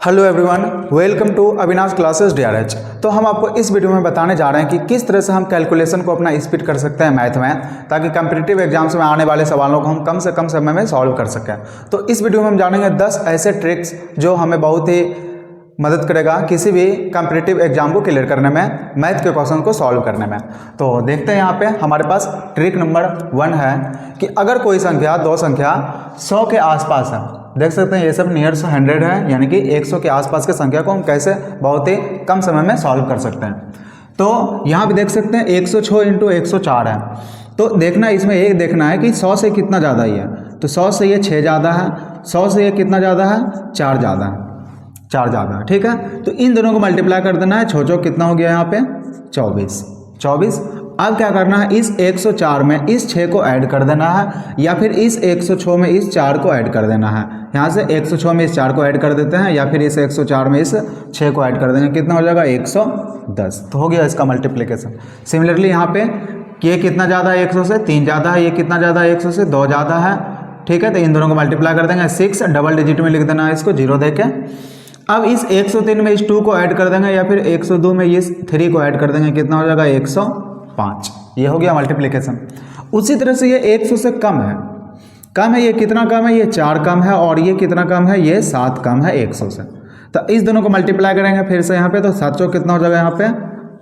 Hello everyone, welcome to Avinash classes DRH। तो हम आपको इस वीडियो में बताने जा रहे हैं कि किस तरह से हम कैलकुलेशन को अपना स्पीड कर सकते हैं मैथ में, ताकि कम्पिटिटिव एग्जाम्स में आने वाले सवालों को हम कम से कम समय में सॉल्व कर सकें। तो इस वीडियो में हम जानेंगे 10 ऐसे ट्रिक्स जो हमें बहुत ही मदद करेगा किसी भी कम्पिटिटिव एग्जाम को क्लियर करने में, मैथ के क्वेश्चन को सॉल्व करने में। तो देखते हैं यहाँ पे हमारे पास ट्रिक नंबर 1 है कि अगर कोई संख्या, दो संख्या 100 के आसपास है, देख सकते हैं ये सब नियर 100 है, यानी कि 100 के आसपास की संख्या को हम कैसे बहुत ही कम समय में सॉल्व कर सकते हैं। तो यहाँ पे देख सकते हैं 106 × 104 है। तो देखना, इसमें ये देखना है कि 100 से कितना ज़्यादा ही है। तो 100 से ये 6 ज़्यादा है, 100 से ये कितना ज़्यादा है, 4 ज़्यादा है, 4 ज़्यादा है। ठीक है, तो इन दोनों को मल्टीप्लाई कर देना है। 6 कितना हो गया यहाँ पे, 24। अब क्या करना है, इस 104 में इस 6 को ऐड कर देना है, या फिर इस 106 में इस 4 को ऐड कर देना है। यहाँ से 106 में इस 4 को ऐड कर देते हैं, या फिर इस 104 में इस 6 को ऐड कर देंगे। कितना हो जाएगा, 110। तो हो गया इसका मल्टीप्लिकेशन। सिमिलरली यहाँ पे ये कितना ज़्यादा है, 100 से 3 ज़्यादा है, ये कितना ज़्यादा है, 100 से 2 ज़्यादा है। ठीक है, तो इन दोनों को मल्टीप्लाई कर देंगे। 6 डबल डिजिट में लिख देना है इसको, 0 दे के। अब इस 103 में इस 2 को ऐड कर देंगे, या फिर 102 में इस 3 को ऐड कर देंगे। कितना हो जाएगा, 105। ये हो गया मल्टीप्लिकेशन। उसी तरह से ये 100 से कम है, ये कितना कम है, ये 4 कम है, और ये कितना कम है, ये 7 कम है 100 से। तो इस दोनों को मल्टीप्लाई करेंगे फिर से यहाँ पे, तो 7 कितना हो जाएगा यहाँ पे,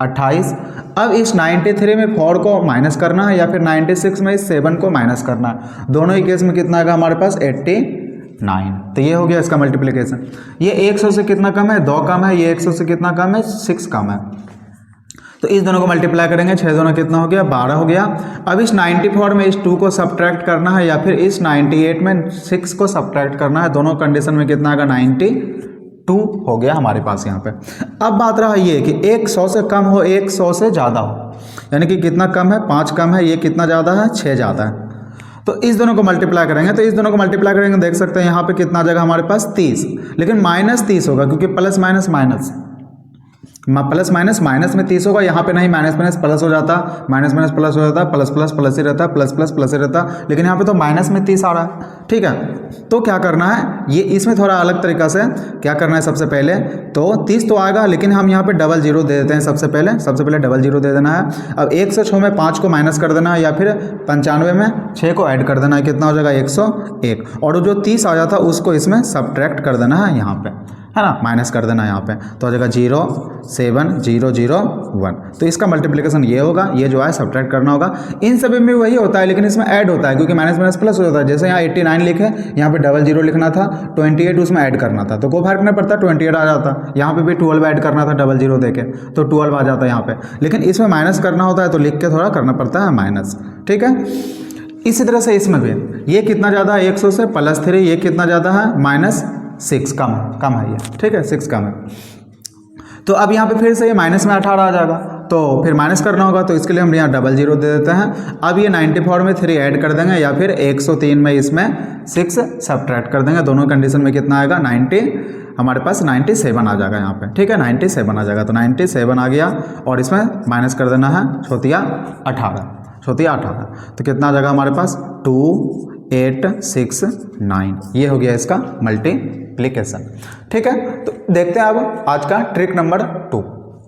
28। अब इस 93 में 4 को माइनस करना है, या फिर 96 में इस 7 को माइनस करना है। दोनों ही केस में कितना आएगा हमारे पास, 89। तो ये हो गया इसका मल्टीप्लिकेशन। ये 100 से कितना कम है, 2 कम है, ये 100 से कितना कम है, 6 कम है। तो इस दोनों को मल्टीप्लाई करेंगे, 6 दोनों कितना हो गया, 12 हो गया। अब इस 94 में इस 2 को सब्ट्रैक्ट करना है, या फिर इस 98 में 6 को सब्ट्रैक्ट करना है। दोनों कंडीशन में कितना आएगा, 92 हो गया हमारे पास यहाँ पे। अब बात रहा ये कि 100 से कम हो, 100 से ज़्यादा हो, यानी कि कितना कम है, 5 कम है, ये कितना ज़्यादा है, 6 ज़्यादा है। तो इस दोनों को मल्टीप्लाई करेंगे, तो इस दोनों को मल्टीप्लाई करेंगे, देख सकते हैं यहाँ पे कितना आ जाएगा हमारे पास, 30। लेकिन -30 होगा, क्योंकि प्लस माइनस माइनस में 30 होगा। यहाँ पे नहीं, माइनस माइनस प्लस हो जाता, माइनस माइनस प्लस हो जाता, प्लस प्लस प्लस ही रहता, प्लस प्लस प्लस ही रहता। लेकिन यहाँ पे तो माइनस में 30 आ रहा है। ठीक है, तो क्या करना है, ये इसमें थोड़ा अलग तरीका से क्या करना है। सबसे पहले तो 30 तो आएगा, लेकिन हम यहाँ पे डबल जीरो दे देते हैं। सबसे पहले डबल जीरो दे देना है। अब 106 में 5 को माइनस कर देना है, या फिर 95 में 6 को ऐड कर देना है। कितना हो जाएगा, 101। और जो 30 आ जाता उसको इसमें सब्ट्रैक्ट कर देना है, यहाँ पे है ना, माइनस कर देना है यहाँ पे। तो हो जाएगा 0 7 0 0 1। तो इसका मल्टीप्लिकेशन ये होगा, ये जो है सब्ट्रैक्ट करना होगा। इन सभी में वही होता है, लेकिन इसमें ऐड होता है, क्योंकि माइनस माइनस प्लस हो जाता है। जैसे यहाँ 89 लिखे, यहाँ पे डबल जीरो लिखना था, 28 उसमें ऐड करना था, तो कोई फर्क नहीं पड़ता, 28 आ जाता। यहाँ पे भी 12 ऐड करना था डबल जीरो देके, तो 12 आ जाता है यहाँ पे। लेकिन इसमें माइनस करना होता है, तो लिख के थोड़ा करना पड़ता है माइनस। ठीक है, इसी तरह से इसमें भी ये कितना ज़्यादा है, 100 से +3, ये कितना ज़्यादा है, -6 कम है ये। ठीक है, 6 कम है। तो अब यहाँ पे फिर से ये माइनस में 18 आ जाएगा, तो फिर माइनस करना होगा, तो इसके लिए हम यहाँ डबल जीरो दे देते हैं। अब ये 94 में 3 ऐड कर देंगे, या फिर 103 में इसमें 6 सब्ट्रैक्ट कर देंगे। दोनों कंडीशन में कितना आएगा, 90, हमारे पास 97 आ जाएगा यहाँ पे। ठीक है, 97 आ जाएगा। तो 97 आ गया, और इसमें माइनस कर देना है छोतिया 18। तो कितना आ जाएगा हमारे पास, 2 8 6 9। ये हो गया इसका मल्टीप्लिकेशन। ठीक है, तो देखते हैं अब आज का ट्रिक नंबर 2।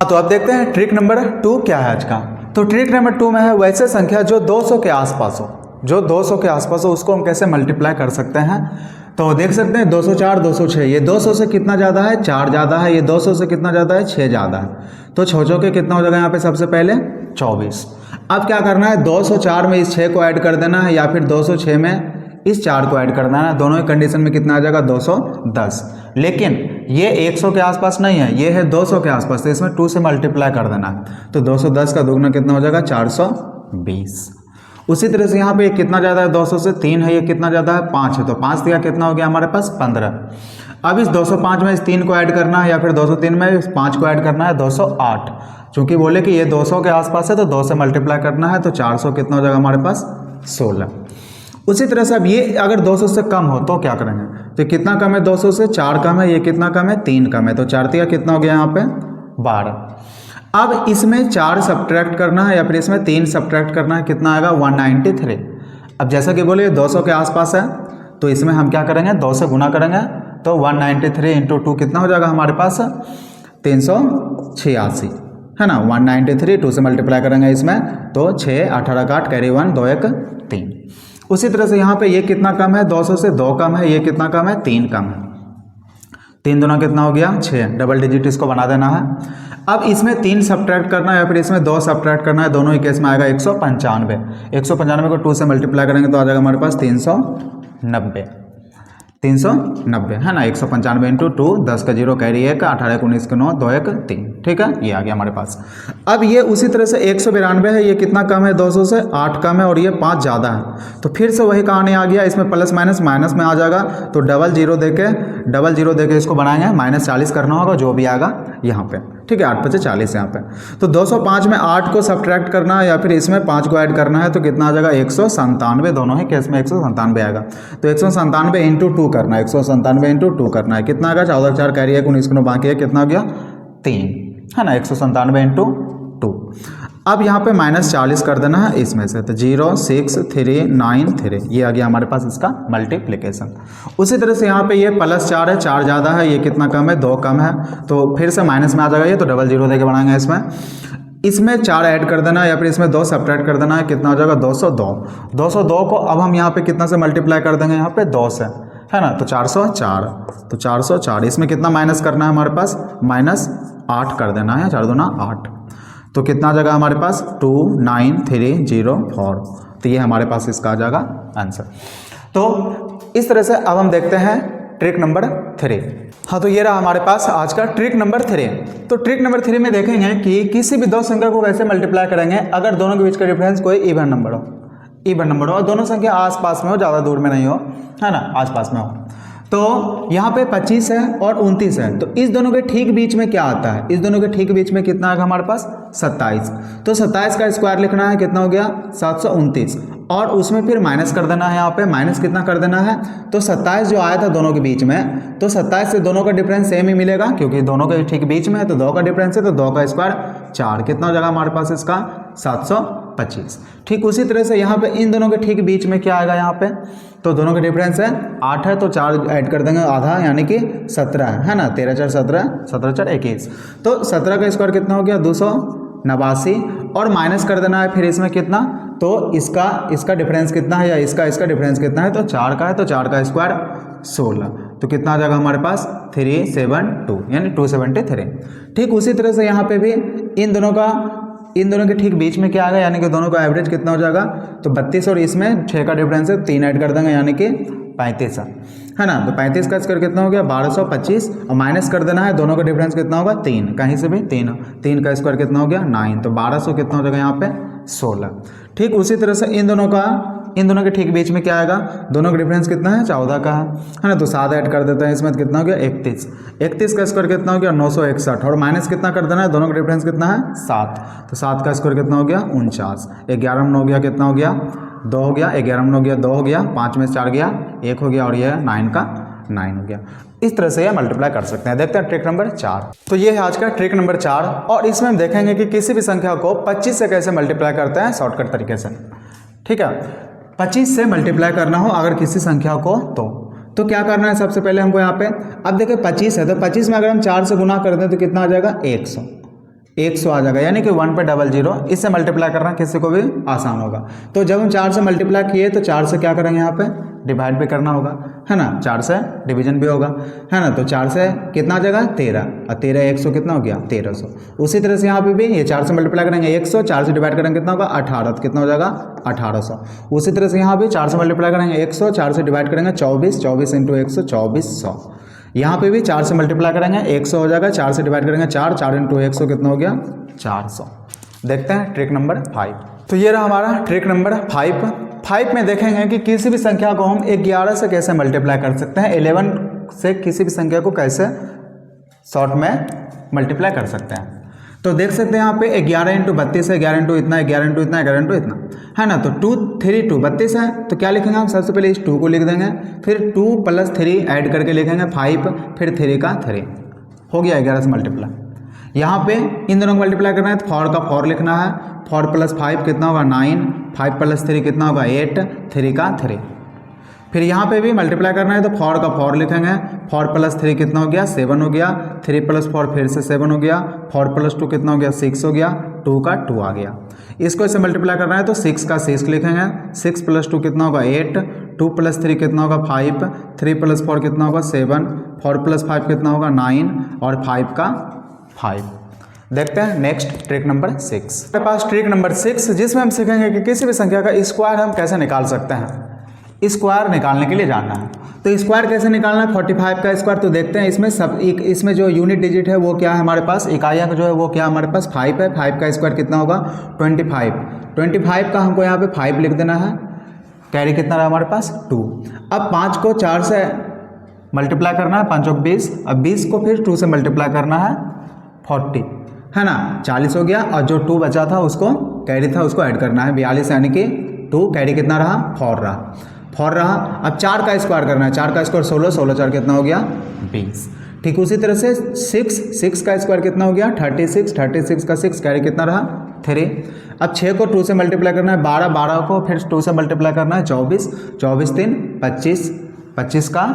तो अब देखते हैं ट्रिक नंबर 2 क्या है आज का। तो ट्रिक नंबर 2 में है वैसे संख्या जो 200 के आसपास हो, उसको हम कैसे मल्टीप्लाई कर सकते हैं। तो देख सकते हैं 204 206, ये 200 से कितना ज़्यादा है, 4 ज़्यादा है। ये 200 से कितना ज़्यादा है, 6 ज़्यादा है। तो 6 के कितना हो जाएगा यहाँ पे, सबसे पहले 24। अब क्या करना है, 204 में इस 6 को ऐड कर देना है, या फिर 206 में इस 4 को ऐड कर देना है। दोनों ही कंडीशन में कितना आ जाएगा, 210। लेकिन ये 100 के आसपास नहीं है, ये है 200 के आसपास, तो इसमें 2 से मल्टीप्लाई कर देना है। तो 210 का दुगना कितना हो जाएगा, 420। उसी तरह से यहाँ पे कितना ज़्यादा है, 200 से 3 है, ये कितना ज़्यादा है, 5 है। तो 5 दिया कितना हो गया हमारे पास, 15। अब इस 205 में इस 3 को ऐड करना है, या फिर 203 में इस 5 को ऐड करना है, 208। चूँकि बोले कि ये 200 के आसपास है, तो 2 से मल्टीप्लाई करना है, तो 400 कितना हो जाएगा हमारे पास, 16। उसी तरह से अब ये अगर 200 से कम हो तो क्या करेंगे, तो कितना कम है, 200 से 4 कम है, ये कितना कम है, 3 कम है। तो 4 तिया कितना हो गया यहाँ पे, 12। अब इसमें 4 सब्ट्रैक्ट करना है, या फिर इसमें 3 सब्ट्रैक्ट करना है। कितना आएगा, 193। अब जैसा कि बोले 200 के आसपास है, तो इसमें हम क्या करेंगे, 2 से गुना करेंगे, तो 193 इंटू 2 कितना हो जाएगा हमारे पास 386, है ना। 193 2 से मल्टीप्लाई करेंगे इसमें तो 6 18 का 8 कैरी 1 2 1 3। उसी तरह से यहाँ पे ये कितना कम है 200 से 2 कम है, ये कितना कम है 3 कम है, 3 दूना कितना हो गया 6, डबल डिजिट इसको बना देना है। अब इसमें 3 सब्ट्रैक्ट करना है या फिर इसमें 2 सब्ट्रैक्ट करना है, दोनों ही केस में आएगा 195। 195 को 2 से मल्टीप्लाई करेंगे तो आ जाएगा हमारे पास 390, 390 है ना। 195 इंटू 2 10 का 0 कैरी 1 18 को 19 के 9 2 1 3, ठीक है, ये आ गया हमारे पास। अब ये उसी तरह से 192 है, ये कितना कम है 200 से 8 कम है और ये 5 ज़्यादा है, तो फिर से वही कहानी आ गया, इसमें प्लस माइनस माइनस में आ जाएगा, तो डबल जीरो देके इसको बनाएंगे, -40 करना होगा जो भी आएगा यहाँ पे, ठीक है। 8 × 5 = 40 यहाँ पे। तो 205 में 8 को सब्ट्रैक्ट करना है या फिर इसमें 5 को ऐड करना है तो कितना आ जाएगा 197, दोनों ही केस में 197 आएगा। तो 197 इंटू 2 करना है, 197 इंटू 2 करना है, कितना आएगा 14 4 कैरी 1 19 को बाकी है, कितना हो गया 3, है ना। 197 इंटू 2। अब यहाँ पे -40 कर देना है इसमें से, तो 0 6 3 9 3, ये आ गया हमारे पास इसका मल्टीप्लिकेशन। उसी तरह से यहाँ पे ये +4 है, 4 ज़्यादा है, ये कितना कम है 2 कम है, तो फिर से माइनस में आ जाएगा ये, तो डबल जीरो देके बनाएंगे इसमें 4 ऐड कर देना है या फिर इसमें 2 सब्ट्रैक्ट कर देना है, कितना हो जाएगा 202। 202 को अब हम यहाँ पे कितना से मल्टीप्लाई कर देंगे, यहाँ पे 2 से, है ना, तो 404, तो 404 इसमें कितना माइनस करना है हमारे पास -8 कर देना है, 4 दूना 8, तो कितना आ जाएगा हमारे पास 29304, तो ये हमारे पास इसका आ जाएगा आंसर। तो इस तरह से अब हम देखते हैं ट्रिक नंबर 3। हाँ, तो ये रहा हमारे पास आज का ट्रिक नंबर 3। तो ट्रिक नंबर 3 में देखेंगे कि किसी भी 2 संख्या को कैसे मल्टीप्लाई करेंगे अगर दोनों के बीच का डिफरेंस कोई इवन नंबर हो और दोनों संख्या आसपास में हो, ज़्यादा दूर में नहीं हो, है ना, आसपास में हो। तो यहाँ पे 25 है और 29 है, तो इस दोनों के ठीक बीच में क्या आता है, इस दोनों के ठीक बीच में कितना आएगा हमारे पास 27, तो 27 का स्क्वायर लिखना है, कितना हो गया 729, और उसमें फिर माइनस कर देना है, यहाँ पे माइनस कितना कर देना है, तो 27 जो आया था दोनों के बीच में, तो 27 से दोनों का डिफरेंस सेम ही मिलेगा क्योंकि दोनों के ठीक बीच में है, तो 2 का डिफरेंस है, तो 2 का स्क्वायर 4, कितना हो जाएगा हमारे पास इसका 725। ठीक उसी तरह से यहाँ पे इन दोनों के ठीक बीच में क्या आएगा, यहाँ पे तो दोनों का डिफरेंस है 8 है, तो 4 ऐड कर देंगे आधा, यानी कि 17 है ना, 13 4 17, 17 4 21, तो 17 का स्क्वायर कितना हो गया 289, और माइनस कर देना है फिर इसमें कितना, तो इसका डिफरेंस कितना है या इसका डिफरेंस कितना है, तो 4 का है, तो 4 का स्क्वायर 16, तो कितना आ जाएगा हमारे पास 372, यानी 273। ठीक उसी तरह से यहाँ पे भी इन दोनों के ठीक बीच में क्या आएगा, यानी कि दोनों का एवरेज कितना हो जाएगा, तो 32 और इसमें 6 का डिफरेंस है, 3 ऐड कर देंगे यानी कि 35 है ना, तो 35 का स्क्वायर कितना हो गया 1225, और माइनस कर देना है, दोनों का डिफरेंस कितना होगा 3, कहीं से भी 3 का स्क्वायर कितना हो गया 9, तो 1200 कितना हो जाएगा यहाँ पे 16। ठीक उसी तरह से इन दोनों के ठीक बीच में क्या आएगा, दोनों का डिफरेंस कितना है 14 का है ना, तो 7 ऐड कर देते हैं इसमें, कितना हो गया 31 का स्क्वायर कितना हो गया 961, और माइनस कितना कर देना है, दोनों का डिफरेंस कितना है 7, तो 7 का स्क्वायर कितना हो गया 49, 11 में 9 गया, कितना हो गया 2 हो गया, 11 में 9 गया 2 हो गया, 5 में 4 गया 1 हो गया, और यह 9 का 9 हो गया। इस तरह से यह मल्टीप्लाई कर सकते हैं। देखते हैं ट्रिक नंबर 4। तो ये है आज का ट्रिक नंबर 4, और इसमें हम देखेंगे कि किसी भी संख्या को 25 से कैसे मल्टीप्लाई करते हैं शॉर्टकट तरीके से। ठीक है, 25 से मल्टीप्लाई करना हो अगर किसी संख्या को, तो क्या करना है, सबसे पहले हमको यहाँ पे, अब देखिए 25 है, तो 25 में अगर हम 4 से गुना कर दें तो कितना आ जाएगा 100 आ जाएगा, यानी कि 1 पे 00, इससे मल्टीप्लाई करना किसी को भी आसान होगा। तो जब हम 4 से मल्टीप्लाई किए तो 4 से क्या करेंगे, यहाँ पे डिवाइड भी करना होगा, है ना, 4 से डिवीजन भी होगा, है ना, तो 4 से कितना आ जाएगा 13, और 13 100 कितना हो गया 1300। उसी तरह से यहाँ पे भी ये 4 से मल्टीप्लाई करेंगे 100, 4 से डिवाइड करेंगे कितना होगा 18, तो कितना हो जाएगा 1800। उसी तरह से यहाँ भी 4 से मल्टीप्लाई करेंगे 100, 4 से डिवाइड करेंगे 24, 24 इंटू 100 2400। यहाँ पे भी 4 से मल्टीप्लाई करेंगे 100 हो जाएगा, 4 से डिवाइड करेंगे 4, 4 इंटू 100 कितना हो गया 400। देखते हैं ट्रिक नंबर 5। तो ये रहा हमारा ट्रिक नंबर 5 में देखेंगे कि किसी भी संख्या को हम 11 से कैसे मल्टीप्लाई कर सकते हैं, 11 से किसी भी संख्या को कैसे शॉर्ट में मल्टीप्लाई कर सकते हैं। तो देख सकते हैं यहाँ पे 11 इंटू 32 है, 11 इंटू इतना, 11 इंटू इतना, 11 इंटू इतना, है ना, तो 2 3 2 32 है, तो क्या लिखेंगे हम, सबसे पहले इस 2 को लिख देंगे, फिर 2 + 3 ऐड करके लिखेंगे 5, फिर 3 का 3, हो गया 11 से मल्टीप्लाई। यहाँ पे इन दोनों को मल्टीप्लाई करना है तो 4 का 4 लिखना है, 4 + 5 कितना होगा 9, 5 + 3 कितना होगा 8, 3 का 3, फिर यहाँ पे भी मल्टीप्लाई करना है तो 4 का 4 लिखेंगे, 4 + 3 कितना हो गया 7 हो गया, 3 + 4 फिर से 7 हो गया, 4 + 2 कितना हो गया 6 हो गया, 2 का 2 आ गया। इसको इससे मल्टीप्लाई करना है तो 6 का 6 लिखेंगे, 6 + 2 कितना होगा 8, 2 + 3 कितना होगा 5, 3 + 4 कितना होगा 7, 4 + 5 कितना होगा 9 और 5 का 5। देखते हैं नेक्स्ट ट्रिक नंबर 6। हमारे पास ट्रिक नंबर 6 जिसमें हम सीखेंगे कि किसी भी संख्या का स्क्वायर हम कैसे निकाल सकते हैं। स्क्वायर निकालने के लिए जानना है तो स्क्वायर कैसे निकालना है। 45 का स्क्वायर तो देखते हैं इसमें जो यूनिट डिजिट है वो क्या है हमारे पास, इकाइयाँ जो है वो क्या हमारे पास 5 है। 5 का स्क्वायर कितना होगा 25। 25 का हमको यहाँ पे 5 लिख देना है, कैरी कितना रहा हमारे पास 2। अब 5 को 4 से मल्टीप्लाई करना है, 5 × 20। अब 20 को फिर 2 से मल्टीप्लाई करना है 40 है ना, 40 हो गया। और जो 2 बचा था उसको कैरी था उसको ऐड करना है 42, यानी कि 2 कैरी कितना रहा 4 रहा, 4 रहा। अब 4 का स्क्वायर करना है, 4 का स्क्वायर 16, 16 4 कितना हो गया 20। ठीक उसी तरह से 6 का स्क्वायर कितना हो गया 36, 36 का 6 कैरी कितना रहा 3। अब 6 को 2 से मल्टीप्लाई करना है 12, 12 को फिर 2 से मल्टीप्लाई करना है 24, 24 3 25, 25 का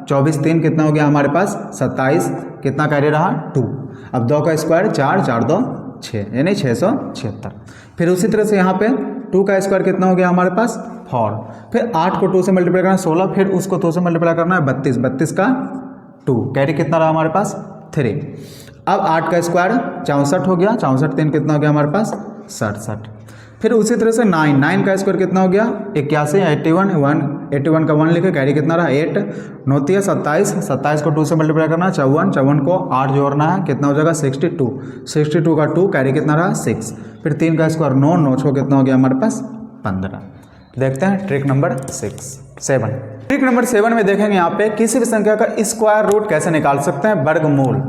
24 3 कितना हो गया हमारे पास 27, कितना कैरी रहा 2। अब 2 का स्क्वायर 4, 4 2 6 यानी 676। फिर उसी तरह से यहाँ पे 2 का स्क्वायर कितना हो गया हमारे पास 4, फिर 8 को 2 से मल्टीप्लाई करना है 16, फिर उसको 2 से मल्टीप्लाई करना है 32, 32 का 2 कैरी कितना रहा हमारे पास 3। अब 8 का स्क्वायर 64 हो गया, 64 3 कितना हो गया हमारे पास 67। फिर उसी तरह से 9 का स्क्वायर कितना हो गया 81, 81 का 1 लिखे कैरी कितना रहा 8, 9 27, 27 को 2 से मल्टीप्लाई करना है 54, 54 को 8 जोड़ना है कितना हो जाएगा 62, 62 का 2 कैरी कितना रहा 6। फिर 3 का स्क्वायर 9, 9 को कितना हो गया हमारे पास 15। देखते हैं ट्रिक नंबर 7। ट्रिक नंबर 7 में देखेंगे यहाँ पे किसी भी संख्या का स्क्वायर रूट कैसे निकाल सकते हैं, वर्गमूल,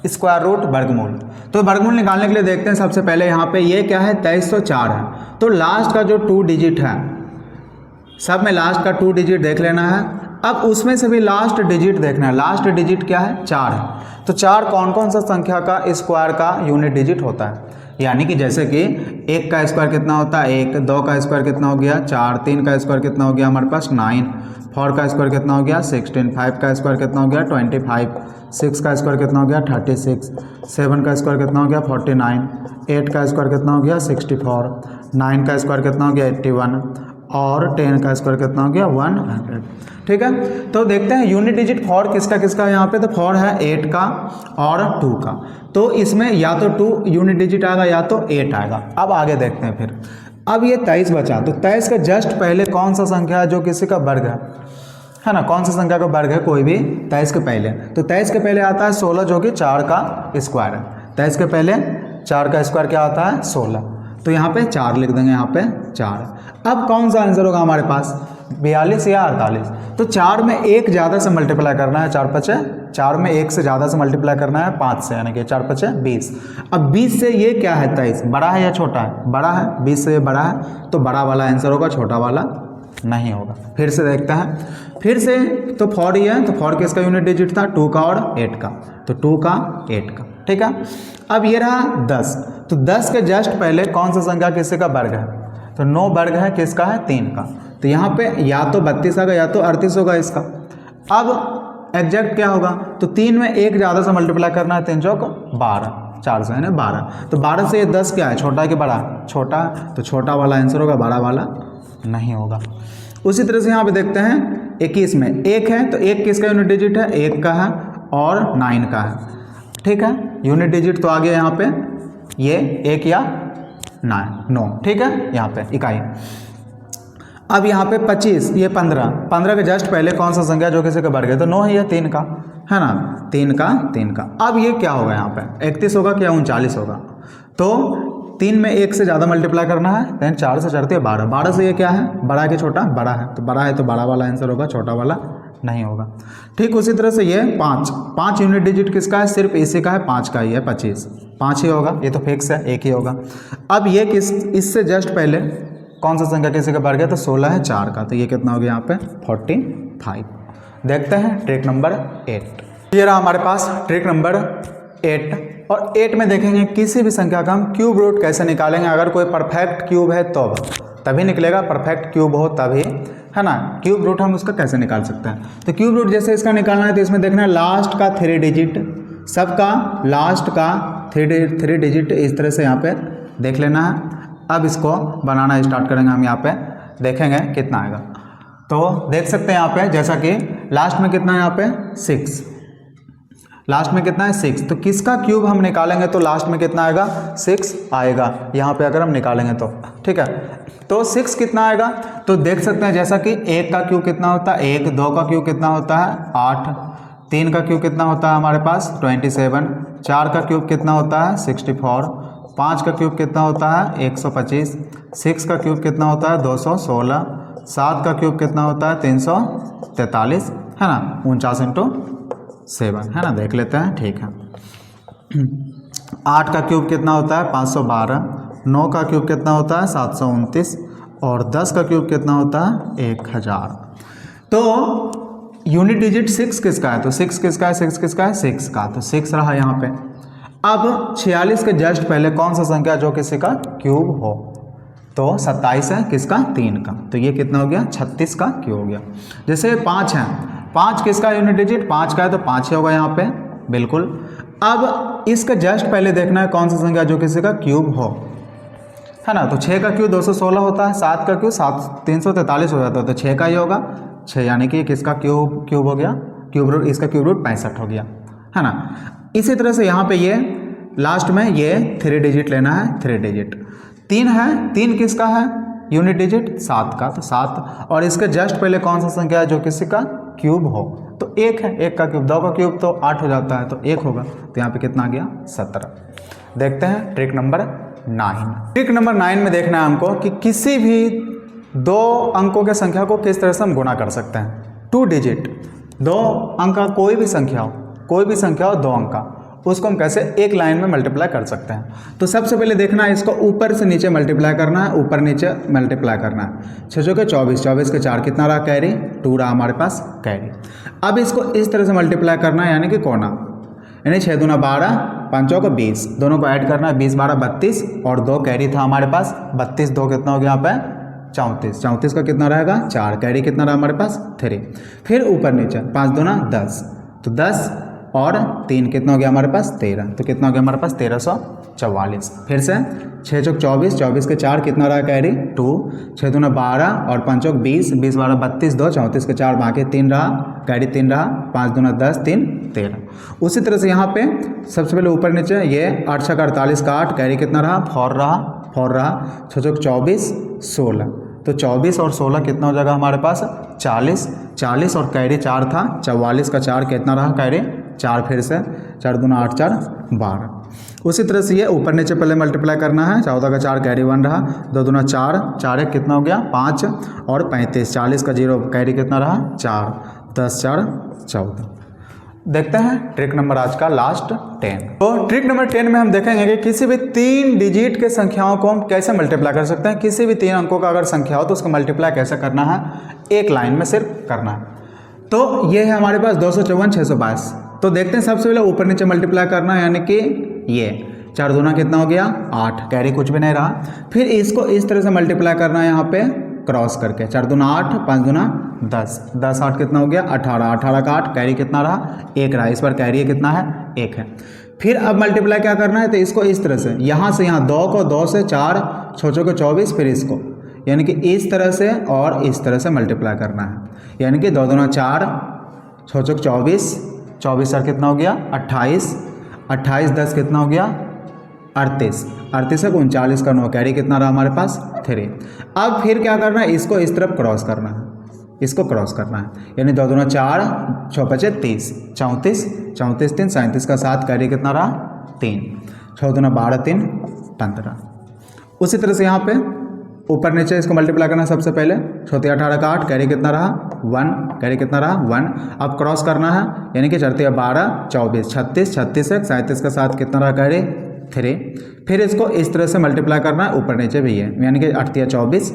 स्क्वायर रूट वर्गमूल। तो वर्गमूल निकालने के लिए देखते हैं सबसे पहले यहाँ पे ये क्या है 2304 है, तो लास्ट का जो 2 डिजिट है सब में लास्ट का 2 डिजिट देख लेना है। अब उसमें से भी लास्ट डिजिट देखना है, लास्ट डिजिट क्या है 4 है। तो 4 कौन कौन सा संख्या का स्क्वायर का यूनिट डिजिट होता है, यानी कि जैसे कि 1 का स्क्वायर कितना होता है 1, 2 का स्क्वायर कितना हो गया 4, 3 का स्क्वायर कितना हो गया हमारे पास 9, 4 का स्क्वायर कितना हो गया 16, 5 का स्क्वायर कितना हो गया 25, 6 का स्क्वायर कितना हो गया 36, 7 का स्क्वायर कितना हो गया 49, 8 का स्क्वायर कितना हो गया 64, 9 का स्क्वायर कितना हो गया 81 और 10 का स्क्वायर कितना हो गया 100। ठीक है, तो देखते हैं यूनिट डिजिट 4 किसका किसका है यहाँ पे, तो 4 है 8 का और 2 का। तो इसमें या तो 2 यूनिट डिजिट आएगा या तो 8 आएगा। अब आगे देखते हैं फिर। अब ये 23 बचा, तो 23 का जस्ट पहले कौन सा संख्या है जो किसी का वर्ग है ना, कौन सा संख्या का वर्ग है कोई भी 23 के पहले, तो 23 के पहले आता है 16 जो कि 4 का स्क्वायर है। 23 के पहले 4 का स्क्वायर क्या आता है 16, तो यहाँ पे 4 लिख देंगे, यहाँ पे 4। अब कौन सा आंसर होगा हमारे पास 42 या 48, तो 4 में 1 ज़्यादा से मल्टीप्लाई करना है 4 5, 4 में 1 से ज़्यादा से मल्टीप्लाई करना है 5 से, यानी कि 4 5 20। अब 20 से ये क्या है 23 बड़ा है या छोटा है, बड़ा है, 20 से ये बड़ा है, तो बड़ा वाला आंसर होगा, छोटा वाला नहीं होगा। फिर से देखते हैं, फिर से तो 4 ही है, तो 4 किसका यूनिट डिजिट था 2 का और 8 का, तो 2 का 8 का। ठीक है, अब ये रहा 10, तो 10 के जस्ट पहले कौन सा संख्या किसी का वर्ग है, तो 9 वर्ग है किसका है 3 का, तो यहाँ पे या तो 32 आएगा या तो 38 होगा इसका। अब एग्जैक्ट क्या होगा, तो 3 में 1 ज़्यादा से मल्टीप्लाई करना है, 3 चौक 12, 4 से है ना 12, तो 12 से ये 10 क्या है छोटा है कि बड़ा, छोटा, तो छोटा वाला आंसर होगा, बड़ा वाला नहीं होगा। उसी तरह से यहाँ पे देखते हैं 21 में 1 है, तो 1 किसका यूनिट डिजिट है 1 का है और 9 का है। ठीक है, यूनिट डिजिट तो आ गया यहाँ पे ये 1 या 9, ठीक है यहाँ पे इकाई। अब यहाँ पे 25 ये 15 के जस्ट पहले कौन सा संख्या जो किसी का वर्ग है, तो 9 है या 3 का है ना, 3 का। अब ये क्या होगा यहाँ पे 31 होगा क्या 39 होगा, तो 3 में 1 से ज़्यादा मल्टीप्लाई करना है, देन 4 से चढ़ती है 12, 12 से ये क्या है बड़ा है कि छोटा, बड़ा है, तो बड़ा है तो बड़ा वाला आंसर होगा, छोटा वाला नहीं होगा। ठीक उसी तरह से ये 5 यूनिट डिजिट किसका है, सिर्फ इसी का है, 5 का ही है, 25, 5 ही होगा, ये तो फिक्स है 1 ही होगा। अब ये इससे जस्ट पहले कौन सा संख्या किसी का वर्ग है, तो 16 है 4 का, तो ये कितना हो गया यहाँ पे 45। देखते हैं ट्रिक नंबर 8। ये रहा हमारे पास ट्रिक नंबर 8, और 8 में देखेंगे किसी भी संख्या का हम क्यूब रूट कैसे निकालेंगे। अगर कोई परफेक्ट क्यूब है तो तभी निकलेगा, परफेक्ट क्यूब हो तभी है ना। क्यूब रूट हम उसका कैसे निकाल सकते हैं, तो क्यूब रूट जैसे इसका निकालना है तो इसमें देखना है लास्ट का 3 डिजिट, सबका लास्ट का 3 डिजिट इस तरह से यहाँ पे देख लेना है। अब इसको बनाना स्टार्ट करेंगे हम, यहाँ पे देखेंगे कितना आएगा। तो देख सकते हैं यहाँ पे जैसा कि लास्ट में कितना है, यहाँ पे 6, लास्ट में कितना है 6, तो किसका क्यूब हम निकालेंगे तो लास्ट में कितना आएगा 6 आएगा यहाँ पे अगर हम निकालेंगे तो, ठीक है। तो 6 कितना आएगा, तो देख सकते हैं जैसा कि 1 का क्यूब कितना होता है 1, 2 का क्यूब कितना होता है 8, 3 का क्यूब कितना होता है हमारे पास 27, 4 का क्यूब कितना होता है 64, 5 का क्यूब कितना होता है 125, 6 का क्यूब कितना होता है 216, 7 का क्यूब कितना होता है 343, है ना, 49 × 7, है ना, देख लेते हैं, ठीक है। 8 का क्यूब कितना होता है 512, 9 का क्यूब कितना होता है 729 और 10 का क्यूब कितना होता है 1000। तो यूनिट डिजिट 6 किसका है, तो 6 किसका है 6 किसका है 6 का, तो 6 रहा यहाँ पे। अब 46 के जस्ट पहले कौन सा संख्या जो किसी का क्यूब हो, तो 27 है किसका 3 का, तो ये कितना हो गया 36 का क्यूब हो गया। जैसे 5 है, 5 किसका यूनिट डिजिट 5 का है तो 5 ही होगा यहाँ पे, बिल्कुल। अब इसका जस्ट पहले देखना है कौन सा संख्या जो किसी का क्यूब हो, है ना, तो 6 का क्यूब 216 होता है, 7 का क्यूब 343 हो जाता है, तो 6 का ही होगा 6, यानी कि किसका क्यूब हो गया, क्यूब रूट, इसका क्यूब रूट 65 हो गया, है ना। इसी तरह से यहाँ पे ये लास्ट में ये 3 डिजिट लेना है, 3 डिजिट 3 है, 3 किसका है यूनिट डिजिट 7 का, तो 7, और इसके जस्ट पहले कौन सा संख्या है जो किसी का क्यूब हो, तो 1 है, 1 का क्यूब 2 का क्यूब तो 8 हो जाता है, तो 1 होगा, तो यहाँ पे कितना आ गया 17। देखते हैं ट्रिक नंबर 9। ट्रिक नंबर 9 में देखना है हमको कि किसी भी 2 अंकों के संख्या को किस तरह से हम गुणा कर सकते हैं। 2 डिजिट 2 अंक का कोई भी संख्या हो, 2 अंक का, उसको हम कैसे एक लाइन में मल्टीप्लाई कर सकते हैं। तो सबसे पहले देखना है इसको ऊपर से नीचे मल्टीप्लाई करना है, ऊपर नीचे मल्टीप्लाई करना है। 6 के 24, 24 के 4 कितना रहा कैरी 2 रहा हमारे पास कैरी। अब इसको इस तरह से मल्टीप्लाई करना है, यानी कि कोना, यानी 6 दूना 12, 5 चौका 20, दोनों को ऐड करना है, 20 12 32 और 2 कैरी था हमारे पास 32, 2 कितना हो गया यहाँ पे 34, 34 का कितना रहेगा 4, कैरी कितना रहा हमारे पास 3, फिर ऊपर नीचे 5 दूना 10, तो 10 और 3 कितना हो गया हमारे पास 13, तो कितना हो गया हमारे पास 1344। फिर से 6 चौक 24, 24 के 4 कितना रहा कैरी 2, 6 दूना 12 और 5 चौक 20, 20 12 32, 2 34 के 4 बाकी 3 रहा कैरी 3 रहा, 5 दूना 10 3 13। उसी तरह से यहाँ पे सबसे पहले ऊपर नीचे ये 8 6 48 का 8 कैरी कितना रहा 4 रहा, 6 चौक 24 16, तो 24 और 16 कितना हो जाएगा हमारे पास 40 और कैरी 4 था 44 का 4 कितना रहा कैरी 4, फिर से 4 दूना 8 4 12। उसी तरह से ये ऊपर नीचे पहले मल्टीप्लाई करना है, 14 का 4 कैरी 1 रहा, 2 दूना 4, 4 1 कितना हो गया 5 और 35, 40 का 0 कैरी कितना रहा 4, 10 4 14। देखते हैं ट्रिक नंबर आज का लास्ट 10। तो ट्रिक नंबर 10 में हम देखेंगे कि किसी भी 3 डिजिट के संख्याओं को हम कैसे मल्टीप्लाई कर सकते हैं। किसी भी 3 अंकों का अगर संख्या हो तो उसको मल्टीप्लाई कैसे करना है, एक लाइन में सिर्फ करना है। तो ये है हमारे पास 254 622। तो देखते हैं सबसे पहले ऊपर नीचे मल्टीप्लाई करना है, यानी कि ये 4 दूना कितना हो गया 8, कैरी कुछ भी नहीं रहा। फिर इसको इस तरह से मल्टीप्लाई करना है यहाँ पे क्रॉस करके, 4 दूना 8, 5 दूना 10, 10 8 कितना हो गया 18, 18 का 8 कैरी कितना रहा 1 रहा, इस बार कैरी कितना है 1 है। फिर अब मल्टीप्लाई क्या करना है, तो इसको इस तरह से यहाँ से यहाँ 2 को 2 से 4, 6 को 24, फिर इसको यानी कि इस तरह से और इस तरह से मल्टीप्लाई करना है, यानी कि 2 दूना 4, 6 24, 24 4 कितना हो गया 28, 28 10 कितना हो गया 38, 38 से 39 का 9 कैरी कितना रहा हमारे पास 3। अब फिर क्या करना है, इसको इस तरफ क्रॉस करना है, इसको क्रॉस करना है, यानी 2 दूना 4, 6 5 30, 34, 34 3 37 का 7 कैरी कितना रहा 3, 6 दूना 12 3 15। उसी तरह से यहाँ पे ऊपर नीचे इसको मल्टीप्लाई करना है। सबसे पहले 18 का 8 कैरी कितना रहा 1, कैरी कितना रहा 1। अब क्रॉस करना है, यानी कि 4 12 24, 36, 36 1 37 का 7 कितना रहा कैरी 3। फिर इसको इस तरह से मल्टीप्लाई करना है ऊपर नीचे भी है, यानी कि 8 24,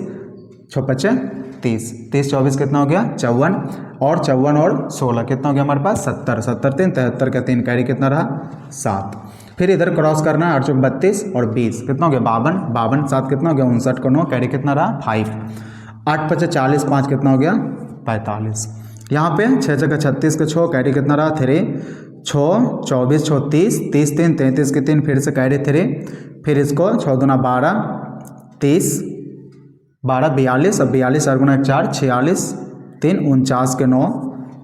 6 5 30, 30 24 कितना हो गया 54 और 54 और 16 कितना हो गया हमारे पास 70, 70 3 73 का 3 कैरी कितना रहा 7। फिर इधर क्रॉस करना है 8 32 और 20 कितना हो गया 52, 52 7 कितना हो गया 59 का 9 कैरी कितना रहा 5। 8 × 5 = 40, 5 कितना हो गया 45। यहाँ पे 6 × 36 के 6, कैरी कितना रहा 3, 6 24 6 30, 30 3 33 के 3, फिर से कैरी 3, फिर इसको 6 दूना 12, 30, 12 42, अब 42 4 × 1 4, 46, 3 49 के 9,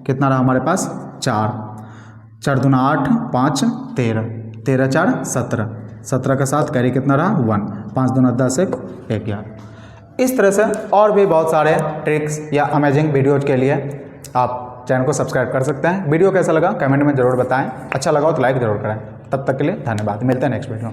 कितना रहा हमारे पास 4, 4 दूना 8, 5 13, 13 4 17, 17 का 7, कैरी कितना रहा 1, 5 दूना 10 1 11। इस तरह से और भी बहुत सारे ट्रिक्स या अमेजिंग वीडियोज के लिए आप चैनल को सब्सक्राइब कर सकते हैं। वीडियो कैसा लगा कमेंट में ज़रूर बताएं, अच्छा लगा हो तो लाइक ज़रूर करें। तब तक के लिए धन्यवाद, मिलते हैं नेक्स्ट वीडियो।